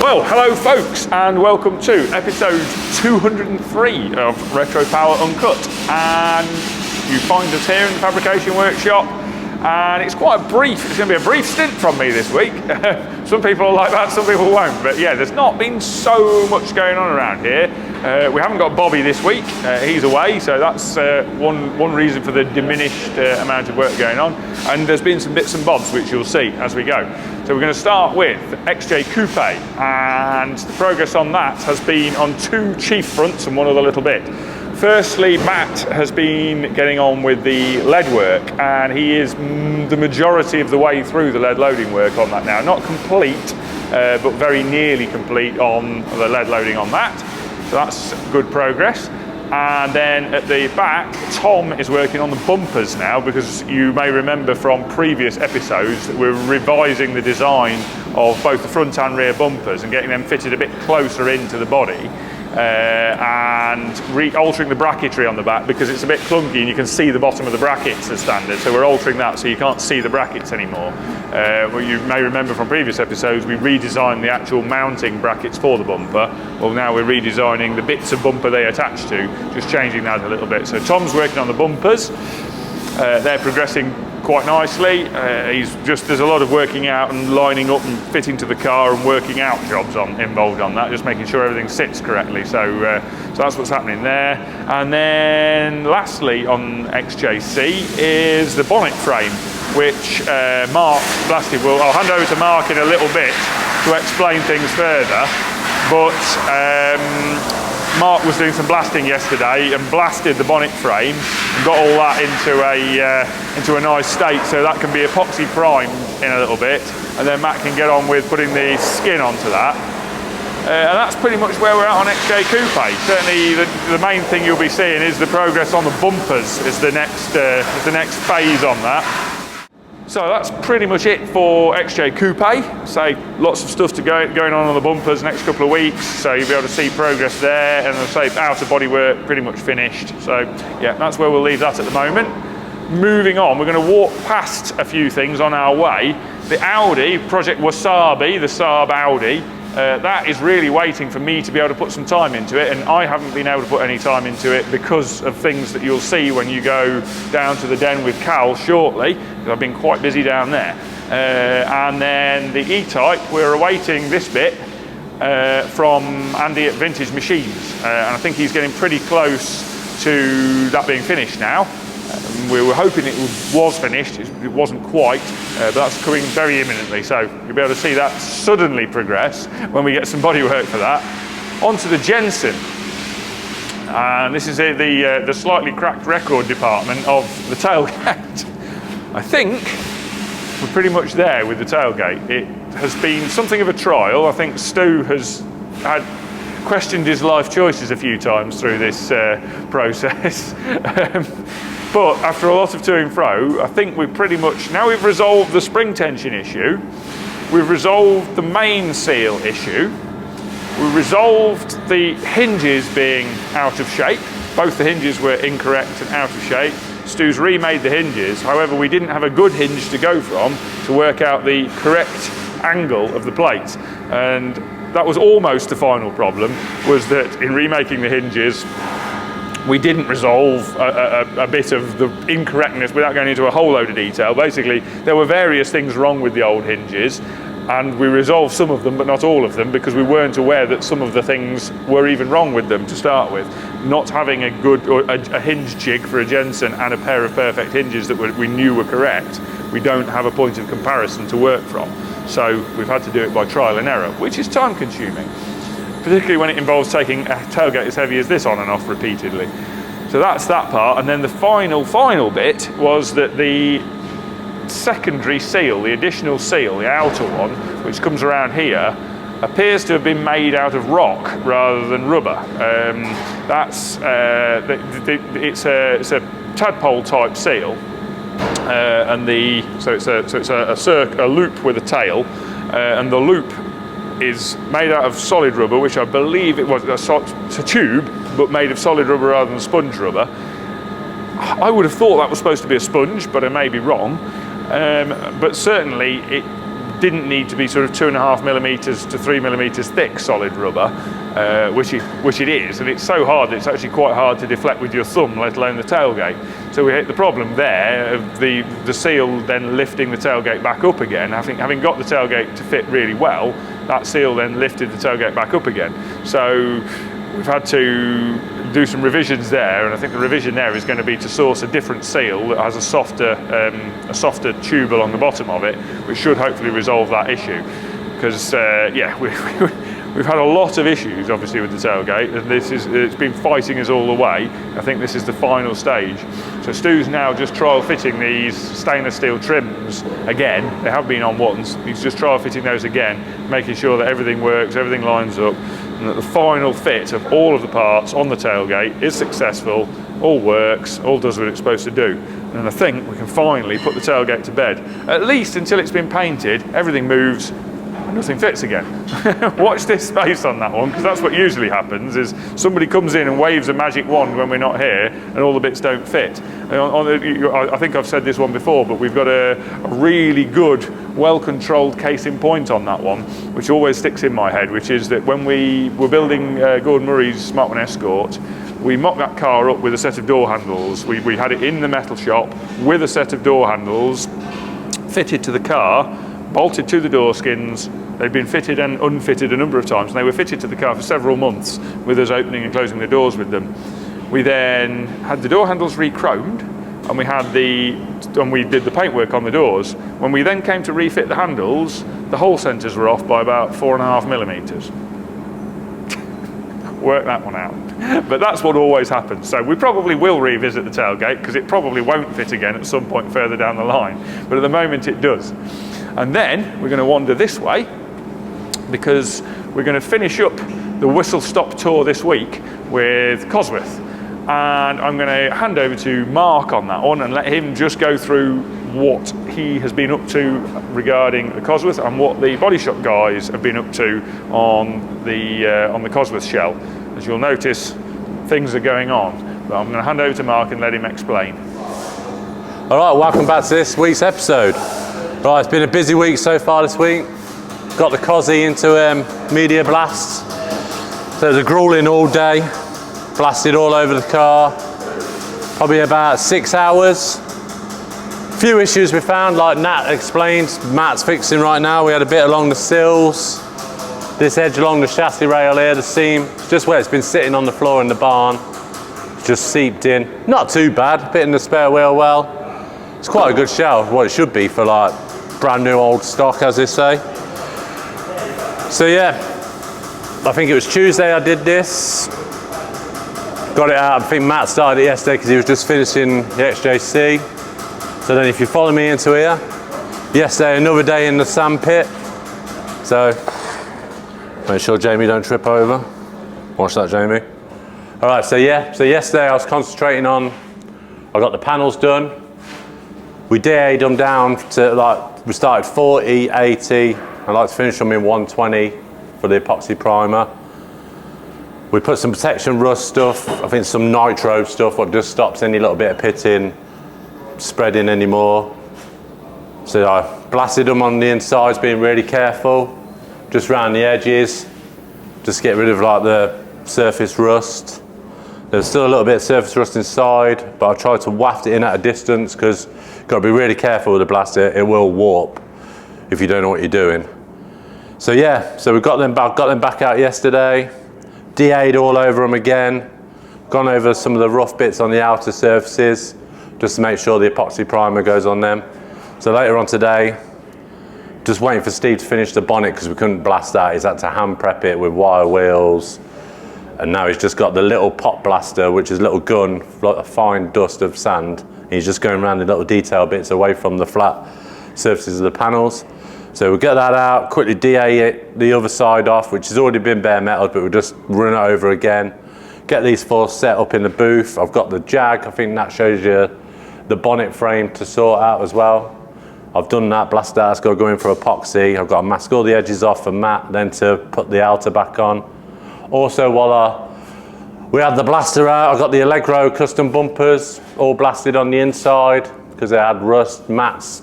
Well, hello folks, and welcome to episode 203 of Retro Power Uncut. And you find us here in the fabrication workshop, and it's quite a brief, it's going to be a brief stint from me this week. Some people are like that, some people won't, but yeah, there's not been so much going on around here. We haven't got Bobby this week, he's away, so that's one reason for the diminished amount of work going on. And there's been some bits and bobs which you'll see as we go. So we're going to start with XJ Coupe, and the progress on that has been on two chief fronts and one other little bit. Firstly, Matt has been getting on with the lead work, and he is the majority of the way through the lead loading work on that now. Not complete, but very nearly complete on the lead loading on that. So that's good progress. And then at the back, Tom is working on the bumpers now, because you may remember from previous episodes that we're revising the design of both the front and rear bumpers and getting them fitted a bit closer into the body. And altering the bracketry on the back because it's a bit clunky and you can see the bottom of the brackets as standard, so we're altering that so you can't see the brackets anymore. Well, you may remember from previous episodes we redesigned the actual mounting brackets for the bumper. Well, now we're redesigning the bits of bumper they attach to, just changing that a little bit. So Tom's working on the bumpers, they're progressing quite nicely. There's a lot of working out and lining up and fitting to the car and working out jobs involved on that, just making sure everything sits correctly. So that's what's happening there. And then lastly on XJC is the bonnet frame, which Mark blasted. Well, I'll hand over to Mark in a little bit to explain things further, but Mark was doing some blasting yesterday and blasted the bonnet frame and got all that into a nice state, so that can be epoxy primed in a little bit, and then Matt can get on with putting the skin onto that. And that's pretty much where we're at on XJ Coupe. Certainly the main thing you'll be seeing is the progress on the bumpers is the next phase on that. So that's pretty much it for XJ Coupe. So lots of stuff going on the bumpers next couple of weeks, so you'll be able to see progress there, and I'll say outer body work pretty much finished. So yeah, that's where we'll leave that at the moment. Moving on, we're going to walk past a few things on our way. The Audi, Project Wasabi, the Saab Audi, that is really waiting for me to be able to put some time into it, and I haven't been able to put any time into it because of things that you'll see when you go down to the den with Cal shortly, because I've been quite busy down there. And then the E-Type, we're awaiting this bit from Andy at Vintage Machines, and I think he's getting pretty close to that being finished now. We were hoping it was finished, it wasn't quite, but that's coming very imminently, so you'll be able to see that suddenly progress when we get some bodywork for that. Onto the Jensen, and this is the slightly cracked record department of the tailgate. I think we're pretty much there with the tailgate. It has been something of a trial. I think Stu has questioned his life choices a few times through this process. But after a lot of to and fro, I think we've pretty much, now we've resolved the spring tension issue, we've resolved the main seal issue, we resolved the hinges being out of shape. Both the hinges were incorrect and out of shape. Stu's remade the hinges, however we didn't have a good hinge to go from to work out the correct angle of the plates. And that was almost the final problem, was that in remaking the hinges, we didn't resolve a bit of the incorrectness without going into a whole load of detail. Basically, there were various things wrong with the old hinges, and we resolved some of them, but not all of them, because we weren't aware that some of the things were even wrong with them to start with. Not having a good, or a hinge jig for a Jensen and a pair of perfect hinges that we knew were correct, we don't have a point of comparison to work from. So we've had to do it by trial and error, which is time consuming, particularly when it involves taking a tailgate as heavy as this on and off repeatedly. So that's that part, and then the final bit was that the secondary seal, the additional seal, the outer one, which comes around here, appears to have been made out of rock rather than rubber. It's a tadpole type seal, so it's a loop with a tail, and the loop is made out of solid rubber, which I believe it was a tube, but made of solid rubber rather than sponge rubber. I would have thought that was supposed to be a sponge, but I may be wrong. But certainly it didn't need to be sort of 2.5 millimeters to 3 millimeters thick solid rubber, which it is, and it's so hard that it's actually quite hard to deflect with your thumb, let alone the tailgate. So we hit the problem there of the seal then lifting the tailgate back up again. Having got the tailgate to fit really well, that seal then lifted the tailgate back up again. So we've had to do some revisions there, and I think the revision there is going to be to source a different seal that has a softer tube along the bottom of it, which should hopefully resolve that issue. Because yeah, we've had a lot of issues obviously with the tailgate, and it's been fighting us all the way. I think this is the final stage. So Stu's now just trial fitting these stainless steel trims again. They have been on once. He's just trial fitting those again, making sure that everything works, everything lines up, and that the final fit of all of the parts on the tailgate is successful, all works, all does what it's supposed to do. And I think we can finally put the tailgate to bed. At least until it's been painted, everything moves, nothing fits again. Watch this space on that one, because that's what usually happens, is somebody comes in and waves a magic wand when we're not here and all the bits don't fit. I think I've said this one before, but we've got a really good, well-controlled case in point on that one, which always sticks in my head, which is that when we were building Gordon Murray's Smart One Escort, we mocked that car up with a set of door handles. We had it in the metal shop with a set of door handles fitted to the car, bolted to the door skins. They'd been fitted and unfitted a number of times, and they were fitted to the car for several months with us opening and closing the doors with them. We then had the door handles re-chromed, and we did the paintwork on the doors. When we then came to refit the handles, the hole centers were off by about 4.5 millimeters. Work that one out. But that's what always happens. So we probably will revisit the tailgate, because it probably won't fit again at some point further down the line. But at the moment it does. And then we're going to wander this way, because we're going to finish up the whistle stop tour this week with Cosworth. And I'm going to hand over to Mark on that one and let him just go through what he has been up to regarding the Cosworth and what the body shop guys have been up to on the Cosworth shell. As you'll notice, things are going on. But I'm going to hand over to Mark and let him explain. All right, welcome back to this week's episode. Right, it's been a busy week so far this week. Got the Cosy into media blast. So it was a grueling all day. Blasted all over the car. Probably about 6 hours. Few issues we found, like Nat explained, Matt's fixing right now. We had a bit along the sills. This edge along the chassis rail here, the seam, just where it's been sitting on the floor in the barn. Just seeped in. Not too bad, bit in the spare wheel well. It's quite a good shell, what it should be for like brand new old stock, as they say. So yeah, I think it was Tuesday I did this. Got it out, I think Matt started it yesterday because he was just finishing the XJC. So then if you follow me into here, yesterday another day in the sand pit. So make sure Jamie don't trip over. Watch that, Jamie. All right, so yeah, so yesterday I was concentrating on, I got the panels done. We DA'd them down to like, we started 40, 80. I like to finish them in 120 for the epoxy primer. We put some protection rust stuff, I think some nitro stuff, what just stops any little bit of pitting spreading anymore. So I blasted them on the insides, being really careful, just around the edges, just get rid of like the surface rust. There's still a little bit of surface rust inside, but I tried to waft it in at a distance because you've got to be really careful with the blaster. It will warp if you don't know what you're doing. So yeah, so we got them back out yesterday, DA'd all over them again, gone over some of the rough bits on the outer surfaces just to make sure the epoxy primer goes on them. So later on today, just waiting for Steve to finish the bonnet because we couldn't blast that. He's had to hand prep it with wire wheels. And now he's just got the little pot blaster, which is a little gun, like a fine dust of sand. And he's just going around the little detail bits away from the flat surfaces of the panels. So we'll get that out, quickly DA it, the other side off, which has already been bare metal, but we'll just run it over again. Get these four set up in the booth. I've got the jag, I think that shows you the bonnet frame to sort out as well. I've done that, blasted out, it's got to go in for epoxy. I've got to mask all the edges off for matte, then to put the outer back on. Also, while we had the blaster out, I got the Allegro custom bumpers all blasted on the inside because they had rust. Matt's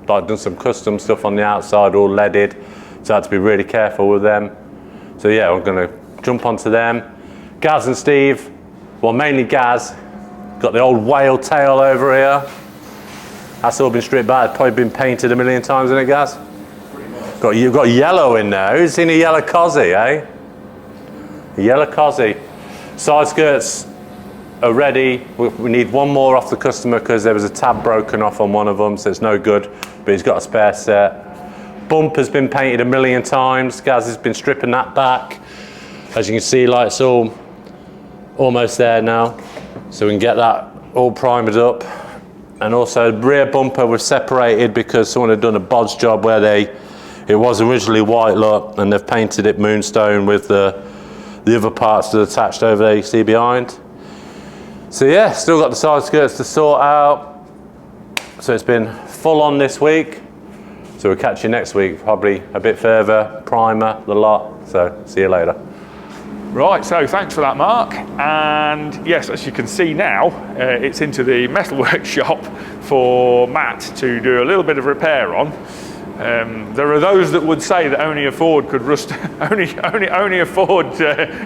like done some custom stuff on the outside, all leaded, so I had to be really careful with them. So yeah, we're going to jump onto them. Gaz and Steve, well mainly Gaz, got the old whale tail over here. That's all been stripped back, it's probably been painted a million times, isn't it, Gaz? You've got yellow in there. Who's seen a yellow cosy, eh? A yellow cosy. Side skirts are ready. We need one more off the customer because there was a tab broken off on one of them, so it's no good, but he's got a spare set. Bumper's been painted a million times. Gaz has been stripping that back. As you can see, like, it's all almost there now, so we can get that all primed up. And also the rear bumper was separated because someone had done a bodge job where it was originally white look and they've painted it moonstone with the other parts that are attached over there you see behind. So yeah, still got the side skirts to sort out. So it's been full on this week. So we'll catch you next week, probably a bit further, primer, the lot. So see you later. Right, so thanks for that, Mark. And yes, as you can see now, it's into the metal workshop for Matt to do a little bit of repair on. There are those that would say that only a Ford could rust, only a Ford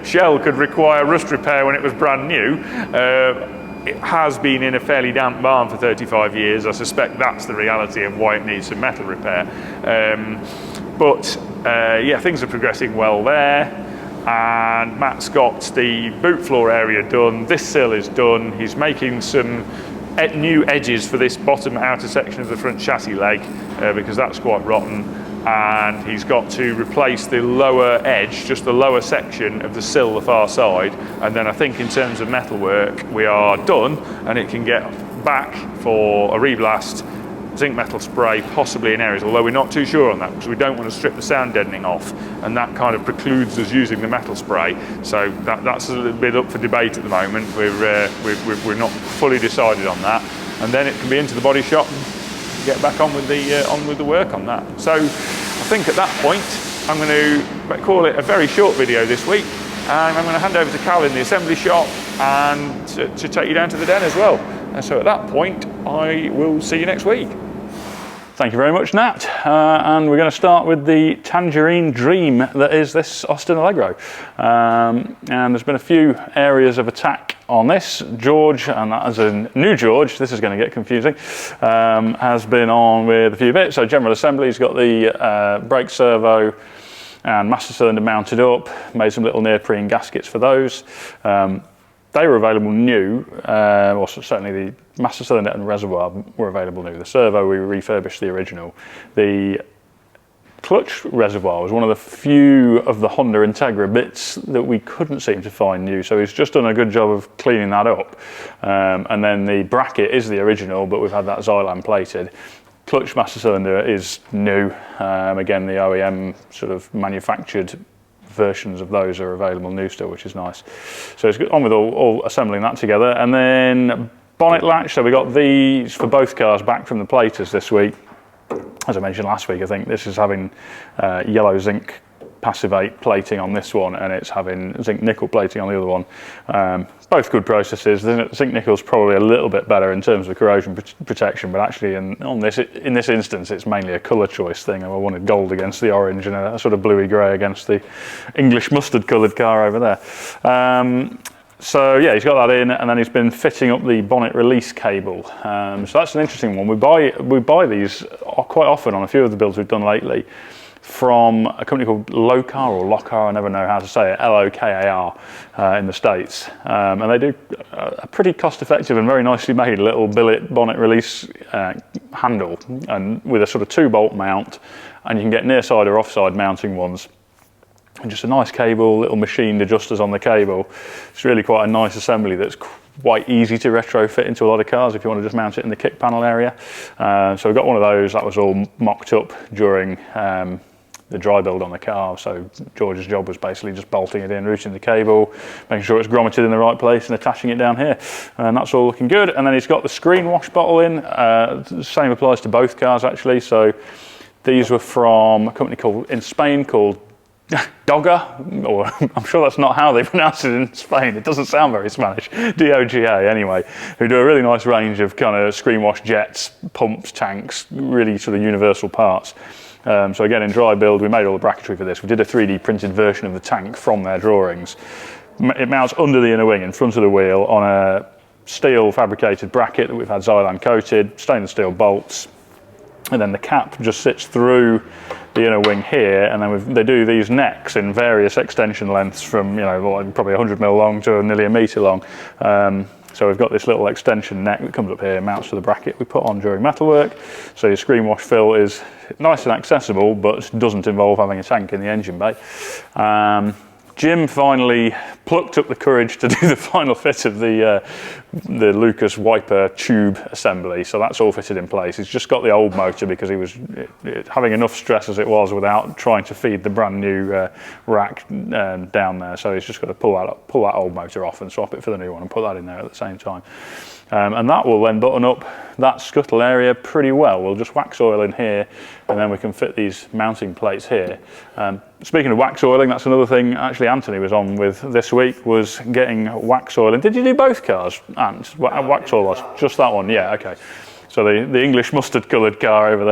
shell could require rust repair when it was brand new. It has been in a fairly damp barn for 35 years. I suspect that's the reality of why it needs some metal repair. Yeah, things are progressing well there. And Matt's got the boot floor area done. This sill is done. He's making some new edges for this bottom outer section of the front chassis leg because that's quite rotten, and he's got to replace the lower edge, just the lower section of the sill the far side, and then I think in terms of metal work we are done and it can get back for a reblast, zinc metal spray, possibly in areas, although we're not too sure on that because we don't want to strip the sound deadening off, and that kind of precludes us using the metal spray. So that's a little bit up for debate at the moment. We're not fully decided on that, and then it can be into the body shop and get back on with the work on that. So I think at that point I'm going to call it a very short video this week, and I'm going to hand over to Cal in the assembly shop and to take you down to the den as well. And so at that point, I will see you next week. Thank you very much, Nat. And we're going to start with the Tangerine Dream that is this Austin Allegro. And there's been a few areas of attack on this. George, and that is a new George, this is going to get confusing, has been on with a few bits. So general assembly, he's got the brake servo and master cylinder mounted up, made some little neoprene gaskets for those. They were available new, or certainly the master cylinder and reservoir were available new. The servo, we refurbished the original. The clutch reservoir was one of the few of the Honda Integra bits that we couldn't seem to find new, so he's just done a good job of cleaning that up. And then the bracket is the original, but we've had that Xylan plated. Clutch master cylinder is new. Again, the OEM sort of manufactured versions of those are available new still, which is nice. So it's on with all assembling that together. And then bonnet latch, so we got these for both cars back from the platers this week. As I mentioned last week, I think this is having yellow zinc passivate plating on this one, and it's having zinc nickel plating on the other one. Both good processes. The zinc nickel is probably a little bit better in terms of corrosion protection, but actually in this instance it's mainly a colour choice thing. I wanted gold against the orange and a sort of bluey grey against the English mustard coloured car over there. So yeah, he's got that in, and then he's been fitting up the bonnet release cable. So that's an interesting one. We buy these quite often on a few of the builds we've done lately from a company called Lokar or Lokar, I never know how to say it, L-O-K-A-R in the States. And they do a pretty cost-effective and very nicely made little billet bonnet release handle, and with a sort of 2-bolt mount, and you can get near side or offside mounting ones. And just a nice cable, little machined adjusters on the cable. It's really quite a nice assembly that's quite easy to retrofit into a lot of cars if you want to just mount it in the kick panel area. So we got one of those. That was all mocked up during the dry build on the car. So George's job was basically just bolting it in, routing the cable, making sure it's grommeted in the right place and attaching it down here. And that's all looking good. And then he's got the screen wash bottle in. The same applies to both cars actually. So these were from a company in Spain called Dogger, or I'm sure that's not how they pronounce it in Spain. It doesn't sound very Spanish. DOGA anyway, who do a really nice range of kind of screen wash jets, pumps, tanks, really sort of universal parts. So again, in dry build, we made all the bracketry for this. We did a 3D printed version of the tank from their drawings. It mounts under the inner wing in front of the wheel on a steel fabricated bracket that we've had Xylan coated, stainless steel bolts, and then the cap just sits through the inner wing here, and then they do these necks in various extension lengths from, you know, probably 100mm long to nearly a metre long. So we've got this little extension neck that comes up here, mounts to the bracket we put on during metalwork. So your screen wash fill is nice and accessible, but doesn't involve having a tank in the engine bay. Jim finally plucked up the courage to do the final fit of the Lucas wiper tube assembly, so that's all fitted in place. He's just got the old motor because he was having enough stress as it was without trying to feed the brand new rack down there, so he's just got to pull that old motor off and swap it for the new one and put that in there at the same time. And that will then button up that scuttle area pretty well. We'll just wax oil in here, and then we can fit these mounting plates here. Speaking of wax oiling, that's another thing actually Anthony was on with this week, was getting wax oiling. Did you do both cars, Ant? Wax oil was just that one? Yeah, okay. So the English mustard coloured car over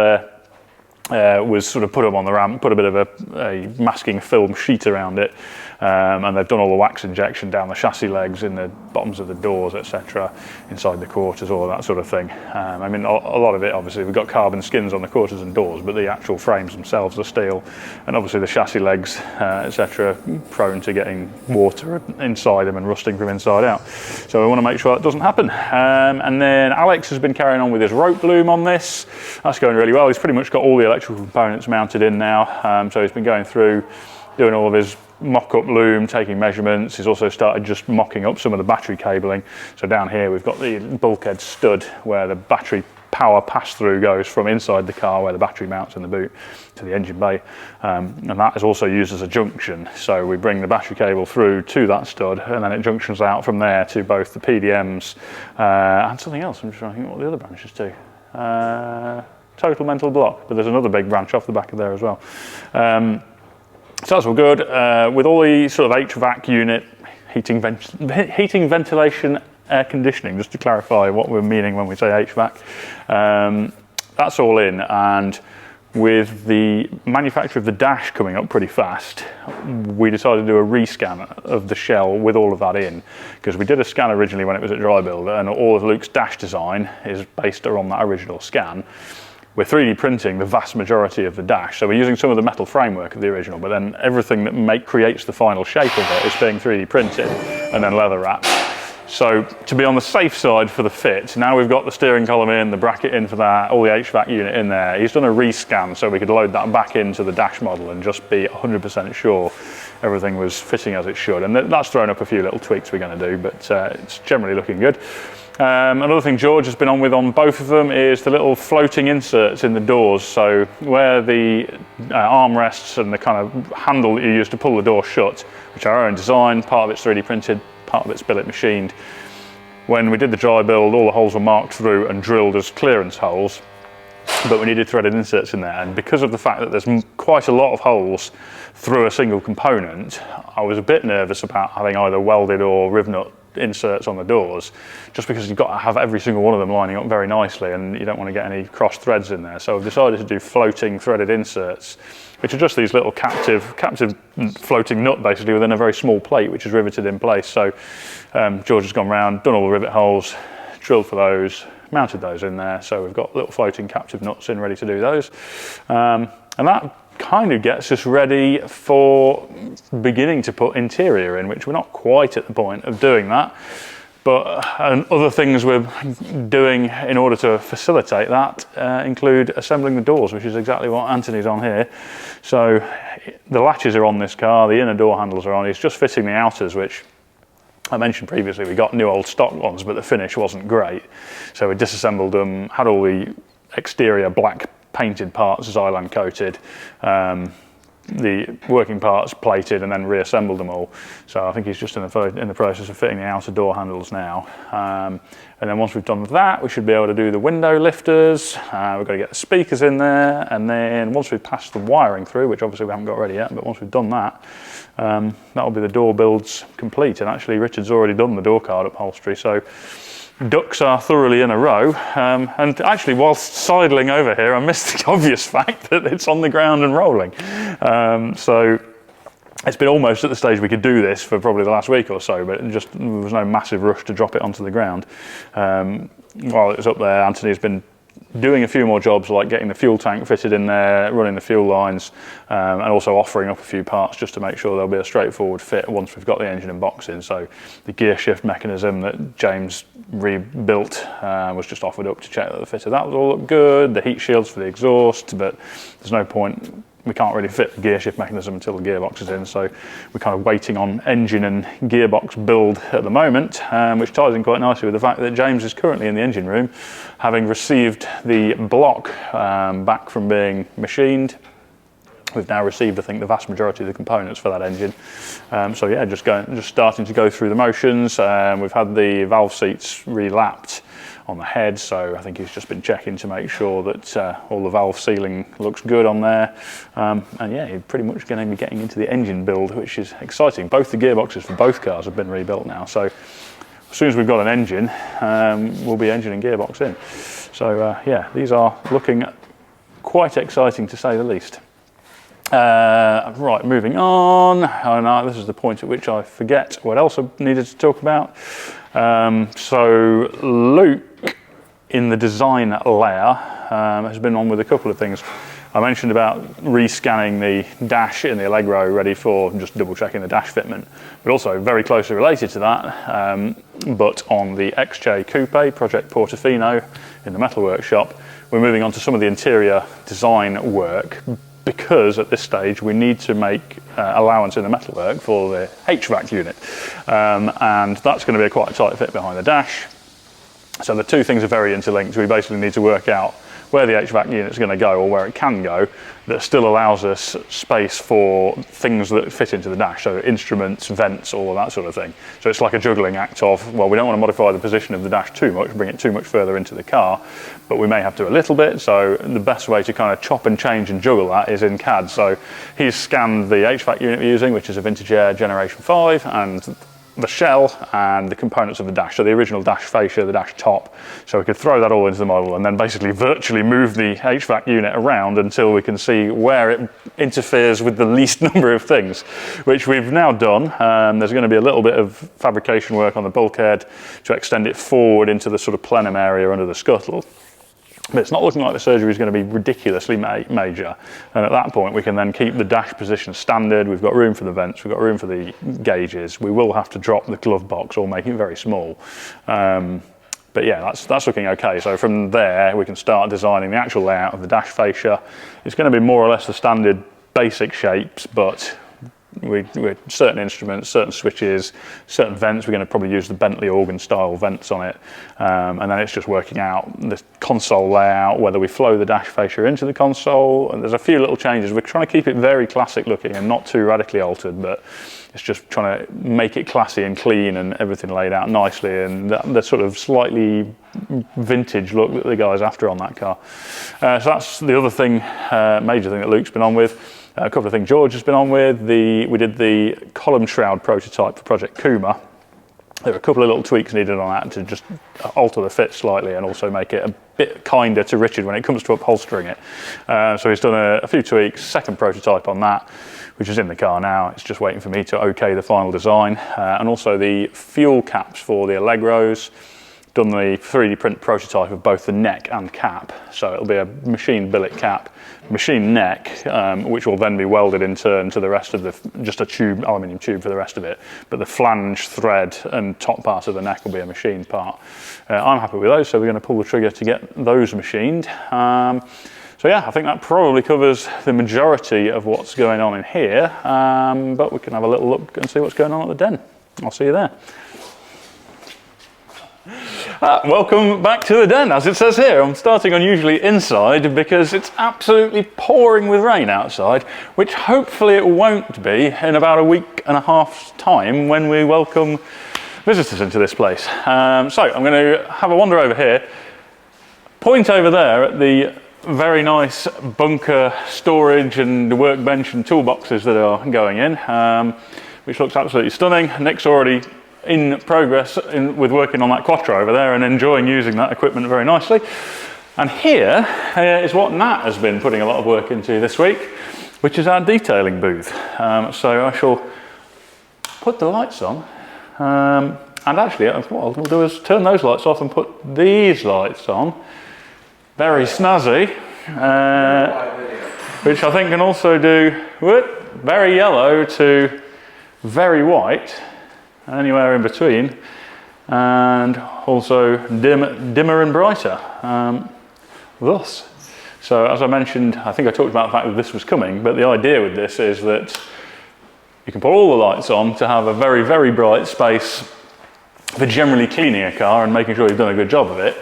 there was sort of put up on the ramp, put a bit of a masking film sheet around it, and they've done all the wax injection down the chassis legs, in the bottoms of the doors, etc., inside the quarters, all of that sort of thing. I mean, a lot of it, obviously, we've got carbon skins on the quarters and doors, but the actual frames themselves are steel, and obviously the chassis legs, etc., prone to getting water inside them and rusting from inside out. So we want to make sure that doesn't happen. And then Alex has been carrying on with his rope loom on this. That's going really well. He's pretty much got all the electrical components mounted in now, so he's been going through doing all of his mock-up loom, taking measurements. He's also started just mocking up some of the battery cabling. So down here we've got the bulkhead stud where the battery power pass-through goes from inside the car, where the battery mounts in the boot, to the engine bay, and that is also used as a junction. So we bring the battery cable through to that stud, and then it junctions out from there to both the PDMs and something else. I'm just trying to think what the other branches do. Total mental block, but there's another big branch off the back of there as well. So that's all good. With all the sort of HVAC unit, heating, ventilation, air conditioning, just to clarify what we're meaning when we say HVAC, that's all in. And with the manufacture of the dash coming up pretty fast, we decided to do a rescan of the shell with all of that in, because we did a scan originally when it was at dry build, and all of Luke's dash design is based on that original scan. We're 3D printing the vast majority of the dash, so we're using some of the metal framework of the original, but then everything that creates the final shape of it is being 3D printed and then leather wrapped. So to be on the safe side for the fit, now we've got the steering column in, the bracket in for that, all the HVAC unit in there. He's done a rescan so we could load that back into the dash model and just be 100% sure everything was fitting as it should. And that's thrown up a few little tweaks we're going to do, but it's generally looking good. Another thing George has been on both of them is the little floating inserts in the doors. So where the armrests and the kind of handle that you use to pull the door shut, which are our own design, part of it's 3D printed, part of it's billet machined. When we did the dry build, all the holes were marked through and drilled as clearance holes, but we needed threaded inserts in there. And because of the fact that there's quite a lot of holes through a single component, I was a bit nervous about having either welded or riv nut inserts on the doors, just because you've got to have every single one of them lining up very nicely, and you don't want to get any cross threads in there. So I've decided to do floating threaded inserts, which are just these little captive floating nut basically within a very small plate, which is riveted in place. So George has gone round, done all the rivet holes, drilled for those, mounted those in there. So we've got little floating captive nuts in ready to do those, and that kind of gets us ready for beginning to put interior in, which we're not quite at the point of doing that, but other things we're doing in order to facilitate that include assembling the doors, which is exactly what Anthony's on here. So the latches are on this car, the inner door handles are on. He's just fitting the outers, which I mentioned previously. We got new old stock ones, but the finish wasn't great, so we disassembled them, had all the exterior black painted parts Xylan coated, the working parts plated and then reassembled them all. So I think he's just in the process of fitting the outer door handles now. And then once we've done that, we should be able to do the window lifters. We've got to get the speakers in there, and then once we've passed the wiring through, which obviously we haven't got ready yet, but once we've done that, that'll be the door builds complete. And actually Richard's already done the door card upholstery, so ducks are thoroughly in a row. And actually, whilst sidling over here, I missed the obvious fact that it's on the ground and rolling. So it's been almost at the stage we could do this for probably the last week or so, but there was no massive rush to drop it onto the ground. While it was up there, Anthony's been doing a few more jobs, like getting the fuel tank fitted in there, running the fuel lines, and also offering up a few parts just to make sure there'll be a straightforward fit once we've got the engine and box in. So the gear shift mechanism that James rebuilt was just offered up to check that the fit of that was all look good, the heat shields for the exhaust, but there's no point. We can't really fit the gear shift mechanism until the gearbox is in, so we're kind of waiting on engine and gearbox build at the moment, which ties in quite nicely with the fact that James is currently in the engine room, having received the block back from being machined. We've now received, I think, the vast majority of the components for that engine. So yeah, just starting to go through the motions. We've had the valve seats relapped on the head, so I think he's just been checking to make sure that all the valve sealing looks good on there. And yeah, he's pretty much going to be getting into the engine build, which is exciting. Both the gearboxes for both cars have been rebuilt now, so as soon as we've got an engine, we'll be engine and gearbox in. So yeah, these are looking quite exciting to say the least. Right, moving on. This is the point at which I forget what else I needed to talk about. So Luke, in the design layer, has been on with a couple of things. I mentioned about rescanning the dash in the Allegro, ready for just double checking the dash fitment, but also very closely related to that, but on the XJ Coupe Project Portofino in the metal workshop, we're moving on to some of the interior design work, because at this stage we need to make allowance in the metalwork for the HVAC unit, and that's going to be quite a tight fit behind the dash. So the two things are very interlinked. We basically need to work out where the HVAC unit is going to go, or where it can go, that still allows us space for things that fit into the dash, so instruments, vents, all of that sort of thing. So it's like a juggling act of, well, we don't want to modify the position of the dash too much, bring it too much further into the car, but we may have to a little bit. So the best way to kind of chop and change and juggle that is in CAD. So he's scanned the HVAC unit we're using, which is a Vintage Air Generation 5, and the shell and the components of the dash, so the original dash fascia, the dash top, so we could throw that all into the model and then basically virtually move the HVAC unit around until we can see where it interferes with the least number of things, which we've now done. There's going to be a little bit of fabrication work on the bulkhead to extend it forward into the sort of plenum area under the scuttle. But it's not looking like the surgery is going to be ridiculously major. And at that point, we can then keep the dash position standard. We've got room for the vents, we've got room for the gauges. We will have to drop the glove box or make it very small. But yeah, that's looking okay. So from there, we can start designing the actual layout of the dash fascia. It's going to be more or less the standard basic shapes, but with certain instruments, certain switches, certain vents, we're going to probably use the Bentley organ style vents on it, and then it's just working out the console layout, whether we flow the dash fascia into the console. And there's a few little changes. We're trying to keep it very classic looking and not too radically altered, but it's just trying to make it classy and clean and everything laid out nicely, and the sort of slightly vintage look that the guy's after on that car. So that's the other thing, major thing that Luke's been on with. A couple of things George has been on with. We did the column shroud prototype for Project Kuma. There were a couple of little tweaks needed on that to just alter the fit slightly and also make it a bit kinder to Richard when it comes to upholstering it. So he's done a few tweaks, second prototype on that, which is in the car now. It's just waiting for me to okay the final design. And also the fuel caps for the Allegros. Done the 3D print prototype of both the neck and cap. So it'll be a machine billet cap, machine neck, which will then be welded in turn to the rest of just a tube, aluminium tube for the rest of it. But the flange, thread and top part of the neck will be a machined part. I'm happy with those, so we're going to pull the trigger to get those machined. So yeah, I think that probably covers the majority of what's going on in here, but we can have a little look and see what's going on at the den. I'll see you there. Welcome back to the den. As it says here, I'm starting unusually inside because it's absolutely pouring with rain outside, which hopefully it won't be in about a week and a half's time when we welcome visitors into this place. So I'm going to have a wander over here, point over there at the very nice bunker storage and workbench and toolboxes that are going in, which looks absolutely stunning. Nick's already in progress with working on that Quattro over there and enjoying using that equipment very nicely. And here is what Nat has been putting a lot of work into this week, which is our detailing booth. So I shall put the lights on, and actually what I'll do is turn those lights off and put these lights on. Very snazzy, which I think can also do very yellow to very white, anywhere in between, and also dimmer and brighter, thus. So as I mentioned, I think I talked about the fact that this was coming, but the idea with this is that you can put all the lights on to have a very, very bright space for generally cleaning a car and making sure you've done a good job of it.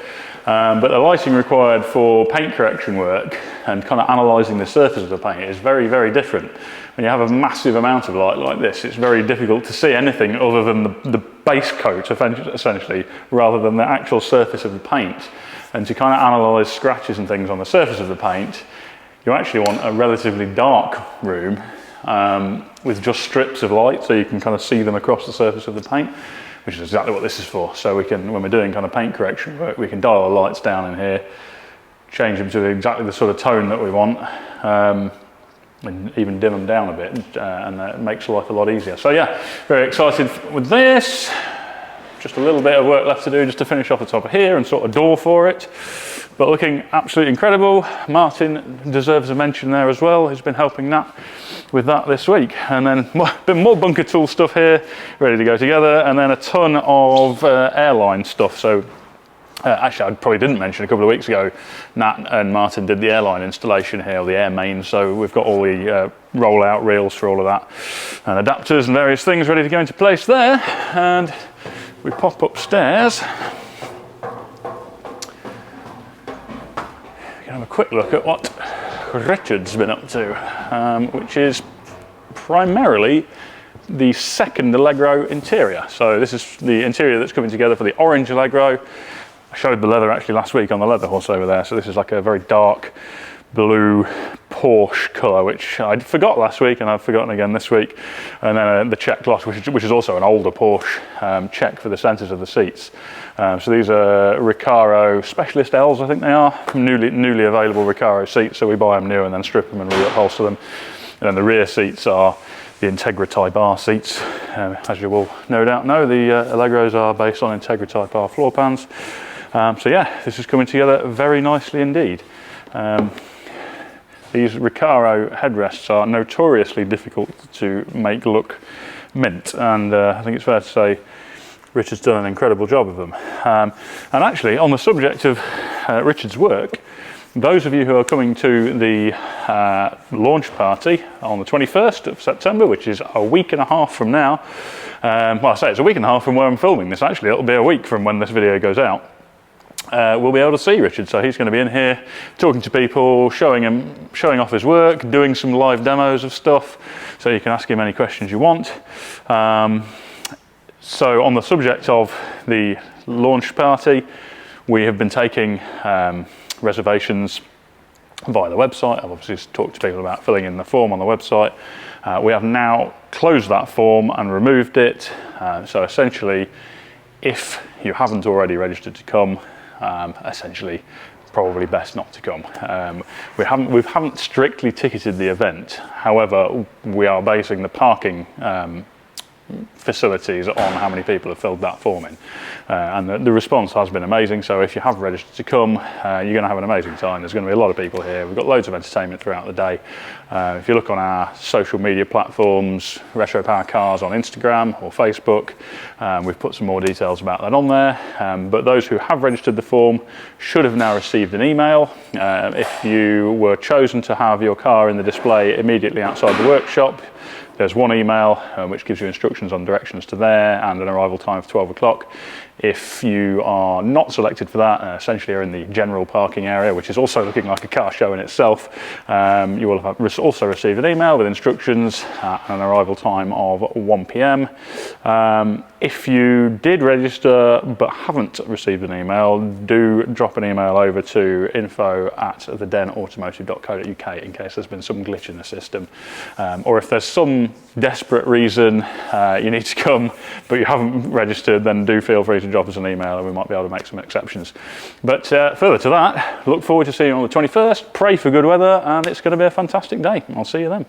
But the lighting required for paint correction work and kind of analysing the surface of the paint is very, very different. When you have a massive amount of light like this, it's very difficult to see anything other than the base coat, essentially, rather than the actual surface of the paint. And to kind of analyse scratches and things on the surface of the paint, you actually want a relatively dark room with just strips of light so you can kind of see them across the surface of the paint, which is exactly what this is for. So we can, when we're doing kind of paint correction work, we can dial the lights down in here, change them to exactly the sort of tone that we want, and even dim them down a bit, and it makes life a lot easier. So yeah, very excited with this. Just a little bit of work left to do just to finish off the top of here and sort of door for it. But looking absolutely incredible. Martin deserves a mention there as well. He's been helping Nat with that this week. And then a bit more bunker tool stuff here, ready to go together. And then a ton of airline stuff. So actually, I probably didn't mention a couple of weeks ago, Nat and Martin did the airline installation here, or the air mains. So we've got all the roll-out reels for all of that, and adapters and various things ready to go into place there. And we pop upstairs. We can have a quick look at what Richard's been up to, which is primarily the second Allegro interior. So this is the interior that's coming together for the orange Allegro. I showed the leather actually last week on the leather horse over there. So this is like a very dark blue Porsche colour, which I forgot last week and I've forgotten again this week. And then the check gloss, which is also an older Porsche check for the centres of the seats. So these are Recaro Specialist L's, I think they are, newly available Recaro seats. So we buy them new and then strip them and reupholster them. And then the rear seats are the Integra Type R seats. As you will no doubt know, the Allegros are based on Integra Type R floor pans. So yeah, this is coming together very nicely indeed. These Recaro headrests are notoriously difficult to make look mint, and I think it's fair to say Richard's done an incredible job of them. And actually, on the subject of Richard's work, those of you who are coming to the launch party on the 21st of September, which is a week and a half from now, well, I say it's a week and a half from where I'm filming this, actually it'll be a week from when this video goes out. We'll be able to see Richard. So he's going to be in here talking to people, showing off his work, doing some live demos of stuff, so you can ask him any questions you want. So on the subject of the launch party, we have been taking reservations via the website. I've obviously talked to people about filling in the form on the website. We have now closed that form and removed it. So essentially, if you haven't already registered to come, essentially probably best not to come. We haven't strictly ticketed the event. However, we are basing the parking facilities on how many people have filled that form in. And the response has been amazing. So if you have registered to come, you're going to have an amazing time. There's going to be a lot of people here. We've got loads of entertainment throughout the day. If you look on our social media platforms, Retro Power Cars on Instagram or Facebook, we've put some more details about that on there. But those who have registered the form should have now received an email. If you were chosen to have your car in the display immediately outside the workshop, there's one email which gives you instructions on directions to there and an arrival time of 12 o'clock. If you are not selected for that, essentially you're in the general parking area, which is also looking like a car show in itself, you will have also received an email with instructions and an arrival time of 1 p.m. If you did register but haven't received an email, do drop an email over to info@thedenautomotive.co.uk in case there's been some glitch in the system. Or if there's some desperate reason you need to come but you haven't registered, then do feel free to drop us an email and we might be able to make some exceptions. But further to that, look forward to seeing you on the 21st. Pray for good weather and it's going to be a fantastic day. I'll see you then.